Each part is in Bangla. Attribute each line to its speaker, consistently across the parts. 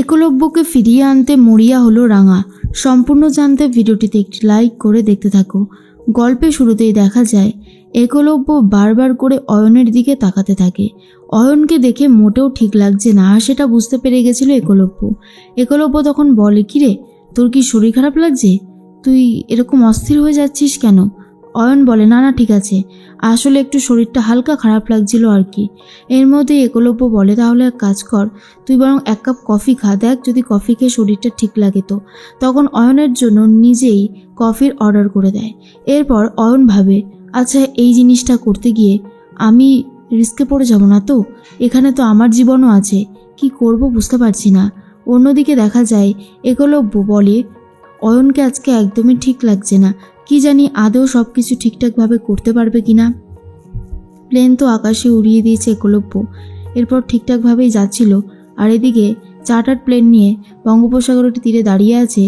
Speaker 1: একলব্যকে ফিরিয়ে আনতে মরিয়া হলো রাঙা। সম্পূর্ণ জানতে ভিডিওটিতে একটি লাইক করে দেখতে থাকো। গল্পে শুরুতেই দেখা যায় একলব্য বারবার করে অয়নের দিকে তাকাতে থাকে। অয়নকে দেখে মোটেও ঠিক লাগছে না, আর সেটা বুঝতে পেরে গেছিল একলব্য। একলব্য তখন বলে, কিরে তোর কি শরীর খারাপ লাগছে? তুই এরকম অস্থির হয়ে যাচ্ছিস কেন? অয়ন বলে, না না ঠিক আছে, আসলে একটু শরীরটা হালকা খারাপ লাগছিল আর কি। এর মধ্যে একলব্য বলে, তাহলে এক কাজ কর, তুই বরং এক কাপ কফি খা, দেখ যদি কফি খেয়ে শরীরটা ঠিক লাগে তো। তখন অয়নের জন্য নিজেই কফির অর্ডার করে দেয়। এরপর অয়ন ভাবে, আচ্ছা এই জিনিসটা করতে গিয়ে আমি রিস্কে পড়ে যাব না তো? এখানে তো আমার জীবনও আছে, কি করব বুঝতে পারছি না। অন্যদিকে দেখা যায় একলব্য বলে, অয়নকে আজকে একদমই ঠিক লাগছে না, কি জানি আদৌ সব কিছু ঠিকঠাকভাবে করতে পারবে কিনা। প্লেন তো আকাশে উড়িয়ে দিয়েছে একলব্য, এরপর ঠিকঠাকভাবেই যাচ্ছিল। আর এদিকে চার্টার্ড প্লেন নিয়ে বঙ্গোপসাগরের তীরে দাঁড়িয়ে আছে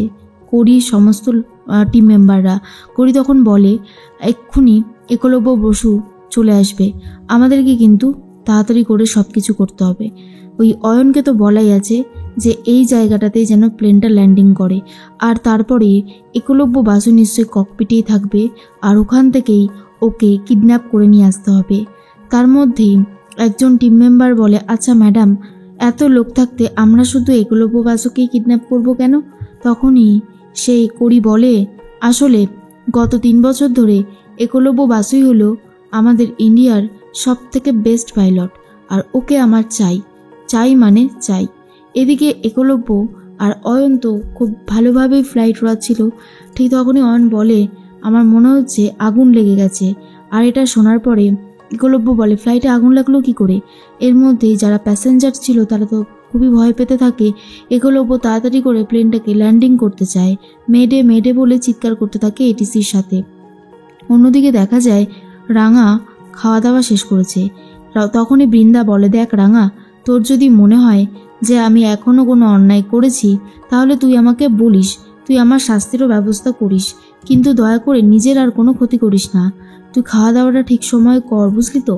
Speaker 1: করির সমস্ত টিম মেম্বাররা। করি তখন বলে, এক্ষুনি একলব্য বসু চলে আসবে, আমাদেরকে কিন্তু তাড়াতাড়ি করে সব কিছু করতে হবে। ওই অয়নকে তো বলাই আছে যে এই জায়গাটাতেই যেন প্লেনটা ল্যান্ডিং করে, আর তারপরে একলব্য বাসু নিশ্চয়ই ককপিটেই থাকবে, আর ওখান থেকেই ওকে কিডন্যাপ করে নিয়ে আসতে হবে। তার মধ্যেই একজন টিম মেম্বার বলে, আচ্ছা ম্যাডাম, এত লোক থাকতে আমরা শুধু একলব্য বাসুকেই কিডন্যাপ করব কেন? তখনই সেই করি বলে, আসলে গত 3 বছর ধরে একলব্য বাসুই হলো আমাদের ইন্ডিয়ার সব থেকে বেস্ট পাইলট, আর ওকে আমার চাই মানে চাই। এদিকে একলব্য আর অয়ন তো খুব ভালোভাবেই ফ্লাইট উড়াচ্ছিল। ঠিক তখনই অয়ন বলে, আমার মনে হচ্ছে আগুন লেগে গেছে। আর এটা শোনার পরে একলব্য বলে, ফ্লাইটে আগুন লাগলো কি করে? এর মধ্যেই যারা প্যাসেঞ্জার ছিল তারা তো খুবই ভয় পেতে থাকে। একলব্য তাড়াতাড়ি করে প্লেনটাকে ল্যান্ডিং করতে চায়, মেডে মেডে বলে চিৎকার করতে থাকে এটিসির সাথে। অন্যদিকে দেখা যায় রাঙা খাওয়া দাওয়া শেষ করেছে। তখনই বৃন্দা বলে, দেখ রাঙা, তোর যদি মনে হয় যে আমি এখনও কোনো অন্যায় করেছি তাহলে তুই আমাকে বলিস, তুই আমার শাস্তিরও ব্যবস্থা করিস, কিন্তু দয়া করে নিজের আর কোনো ক্ষতি করিস না। তুই খাওয়া দাওয়াটা ঠিক সময় কর, বুঝলি তো?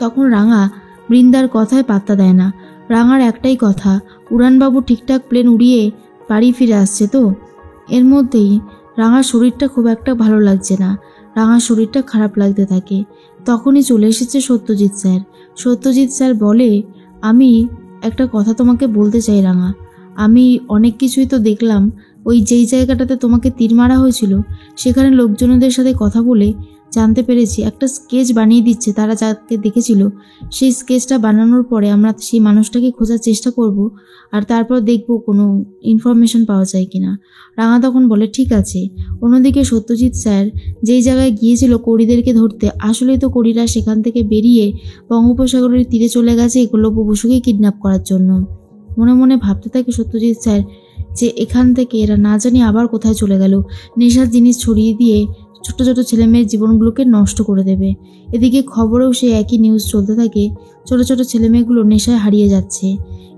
Speaker 1: তখন রাঙা বৃন্দার কথায় পাত্তা দেয় না। রাঙার একটাই কথা, উড়ানবাবু ঠিকঠাক প্লেন উড়িয়ে বাড়ি ফিরে আসছে তো। এর মধ্যেই রাঙার শরীরটা খুব একটা ভালো লাগছে না, রাঙার শরীরটা খারাপ লাগতে থাকে। তখনই চলে এসেছে সত্যজিৎ স্যার। সত্যজিৎ স্যার বলে, আমি একটা কথা তোমাকে বলতে চাই রাঙা, আমি অনেক কিছুই তো দেখলাম। ওই যেই জায়গাটাতে তোমাকে তীর মারা হয়েছিল সেখানে লোকজনদের সাথে কথা বলে জানতে পেরেছি একটা স্কেচ বানিয়ে দিচ্ছে তারা যাকে দেখেছিল। সেই স্কেচটা বানানোর পরে আমরা সেই মানুষটাকে খোঁজার চেষ্টা করব, আর তারপর দেখব কোনো ইনফরমেশন পাওয়া যায় কিনা। রাঙা তখন বলে, ঠিক আছে। অন্যদিকে সত্যজিৎ স্যার যেই জায়গায় গিয়েছিল করিদেরকে ধরতে, আসলেই তো করিরা সেখান থেকে বেরিয়ে বঙ্গোপসাগরের তীরে চলে গেছে একলব্য বসুকে কিডন্যাপ করার জন্য। মনে মনে ভাবতে থাকে সত্যজিৎ স্যার যে এখান থেকে এরা না জানি আবার কোথায় চলে গেল, নেশার জিনিস ছড়িয়ে দিয়ে ছোট ছোট ছেলেমেয়ের জীবনগুলোকে নষ্ট করে দেবে। এদিকে খবরেও সে একই নিউজ চলতে থাকে, ছোট ছোট ছেলেমেয়েগুলো নেশায় হারিয়ে যাচ্ছে।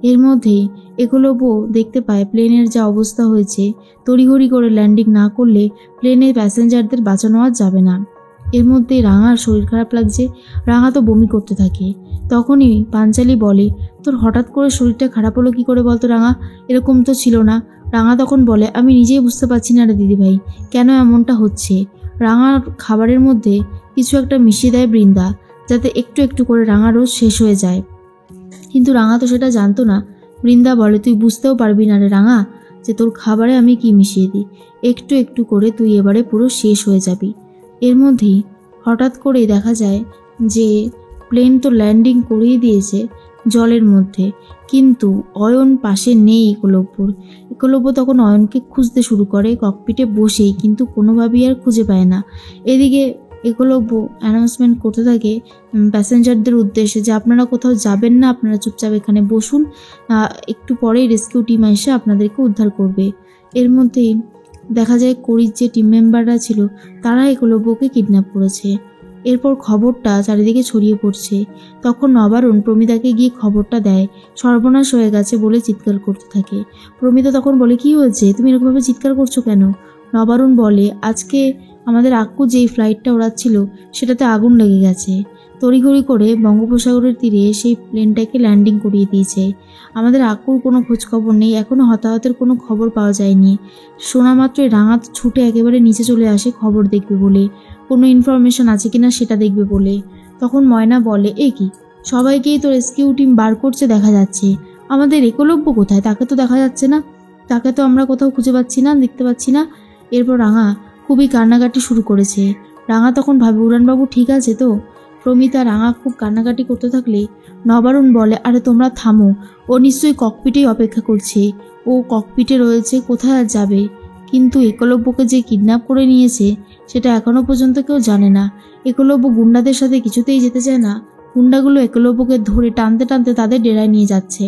Speaker 1: এর মধ্যেই একলব্য দেখতে পায় প্লেনের যা অবস্থা হয়েছে, তড়িঘড়ি করে ল্যান্ডিং না করলে প্লেনের প্যাসেঞ্জারদের বাঁচানো আর যাবে না। এর মধ্যেই রাঙার শরীর খারাপ লাগছে, রাঙা তো বমি করতে থাকে। তখনই পাঞ্চালি বলে, তোর হঠাৎ করে শরীরটা খারাপ হলো কি করে বলতো রাঙা? এরকম তো ছিল না। রাঙা তখন বলে, আমি নিজেই বুঝতে পারছি না রে দিদিভাই, কেন এমনটা হচ্ছে। রাঙার খাবারের মধ্যে কিছু একটা মিশিয়ে দেয় বৃন্দা, যাতে একটু একটু করে রাঙা রোজ শেষ হয়ে যায়। কিন্তু রাঙা তো সেটা জানতো না। বৃন্দা বলে, তুই বুঝতেও পারবি না রে রাঙা যে তোর খাবারে আমি কি মিশিয়ে দিই, একটু একটু করে তুই এবারে পুরো শেষ হয়ে যাবি। এর মধ্যেই হঠাৎ করেই দেখা যায় যে প্লেন তো ল্যান্ডিং করেই দিয়েছে জলের মধ্যে, কিন্তু অয়ন পাশে নেই একলব্যর। একলব্য তখন অয়নকে খুঁজতে শুরু করে ককপিটে বসেই, কিন্তু কোনোভাবেই আর খুঁজে পায় না। এদিকে একলব্য অ্যানাউন্সমেন্ট করতে থাকে প্যাসেঞ্জারদের উদ্দেশ্যে যে আপনারা কোথাও যাবেন না, আপনারা চুপচাপ এখানে বসুন, একটু পরেই রেস্কিউ টিম এসে আপনাদেরকে উদ্ধার করবে। এর মধ্যেই দেখা যায় করির যে টিম মেম্বাররা ছিল তারা একলব্যকে কিডন্যাপ করেছে। এরপর খবরটা চারিদিকে ছড়িয়ে পড়ছে। তখন নবারুণ প্রমিতাকে গিয়ে খবরটা দেয়, সর্বনাশ হয়ে গেছে বলে চিৎকার করতে থাকে। প্রমিতা তখন বলে, কি হয়েছে, তুমি এরকমভাবে চিৎকার করছো কেন? নবারুণ বলে, আজকে আমাদের আক্কু যেই ফ্লাইটটা ওড়াচ্ছিল সেটাতে আগুন লেগে গেছে। তড়িঘড়ি করে বঙ্গোপসাগরের তীরে সেই প্লেনটাকে ল্যান্ডিং করিয়ে দিয়েছে। আমাদের আকুর কোনো খোঁজখবর নেই, এখনও হতাহতের কোনো খবর পাওয়া যায়নি। শোনা মাত্রই রাঙা ছুটে একেবারে নিচে চলে আসে খবর দেখবে বলে, কোনো ইনফরমেশন আছে কিনা সেটা দেখবে বলে। তখন ময়না বলে, এ কি, সবাইকেই তো রেস্কিউ টিম বার করছে দেখা যাচ্ছে, আমাদের একলব্য কোথায়? তাকে তো দেখা যাচ্ছে না, তাকে তো আমরা কোথাও খুঁজে পাচ্ছি না, দেখতে পাচ্ছি না। এরপর রাঙা খুবই কান্নাকাটি শুরু করেছে। রাঙা তখন ভাবে, উড়ানবাবু ঠিক আছে তো? প্রমিতা রাঙা খুব কান্নাকাটি করতে থাকলে নবারুণ বলে, আরে তোমরা থামো, ও নিশ্চয়ই ককপিটেই অপেক্ষা করছে, ও ককপিটে রয়েছে, কোথায় আর যাবে? কিন্তু একলব্যকে যে কিডন্যাপ করে নিয়েছে সেটা এখনো পর্যন্ত কেউ জানে না। একলব্য গুন্ডাদের সাথে কিছুতেই যেতে চায় না। গুন্ডাগুলো একলব্যকে ধরে টানতে টানতে তাদের ডেরায় নিয়ে যাচ্ছে।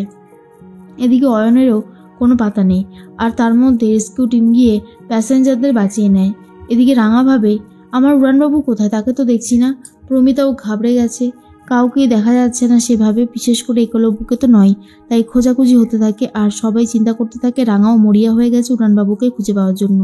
Speaker 1: এদিকে অয়নেরও কোনো পাতা নেই, আর তার মধ্যে রেস্কিউ টিম গিয়ে প্যাসেঞ্জারদের বাঁচিয়ে নেয়। এদিকে রাঙা ভাবে, আমার উড়ানবাবু কোথায়? তাকে তো দেখছি না। প্রমিতাও ঘাবড়ে গেছে, কাউকেই দেখা যাচ্ছে না সেভাবে, বিশেষ করে একলব্যকে তো নয়। তাই খোঁজাখুঁজি হতে থাকে আর সবাই চিন্তা করতে থাকে রাঙাও মরিয়া হয়ে গেছে উড়ানবাবুকে খুঁজে পাওয়ার জন্য।